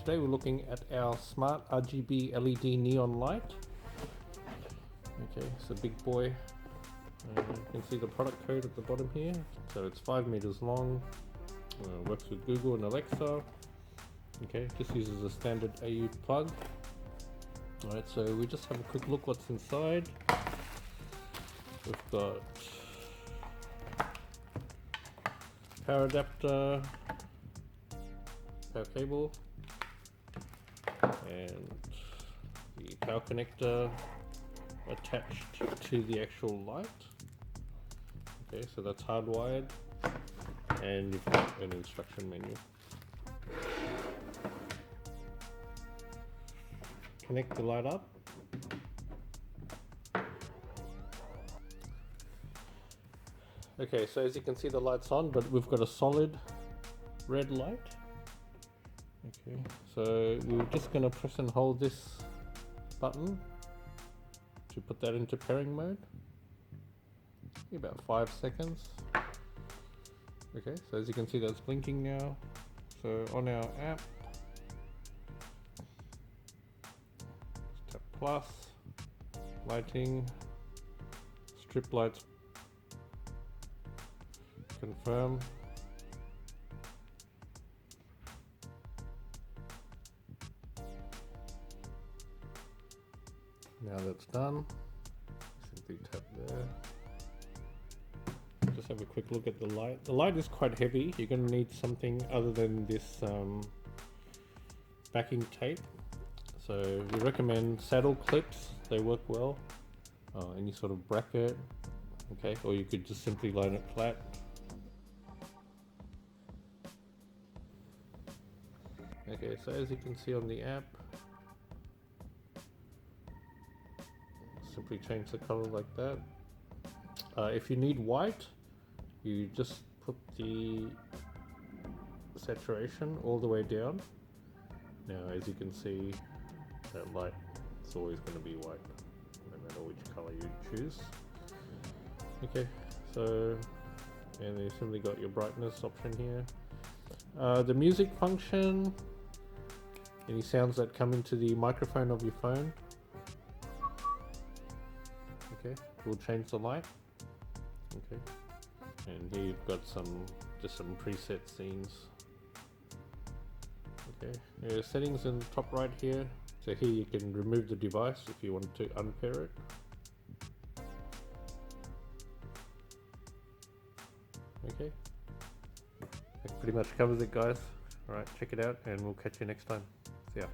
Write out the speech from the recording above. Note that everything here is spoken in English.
today we're looking at our smart RGB LED neon light. Okay, it's a big boy. You can see the product code at the bottom here. So it's 5 meters long. Works with Google and Alexa. Okay, just uses a standard AU plug. Alright, so we just have a quick look what's inside. We've got power adapter, power cable, and the power connector attached to the actual light. Okay, so that's hardwired, and you've got an instruction menu. Connect the light up. Okay, so as you can see, the light's on, but we've got a solid red light. Okay, so we're just going to press and hold this button to put that into pairing mode. About 5 seconds. Okay, so as you can see, that's blinking now. So on our app, tap plus, lighting, strip lights, confirm. Now that's done, simply tap there. Just have a quick look at the light. The light is quite heavy. You're going to need something other than this backing tape. So we recommend saddle clips. They work well. Any sort of bracket. Okay, or you could just simply line it flat. Okay, so as you can see on the app, simply change the color like that. If you need white, you just put the saturation all the way down. Now as you can see, that light is always going to be white, no matter which color you choose. Okay, so, and you simply got your brightness option here. The music function, any sounds that come into the microphone of your phone. Okay, we'll change the light. Okay, and here you've got just some preset scenes. Okay, your settings in the top right here. So here you can remove the device if you want to unpair it. Okay, that pretty much covers it, guys. Alright, check it out and we'll catch you next time. See ya.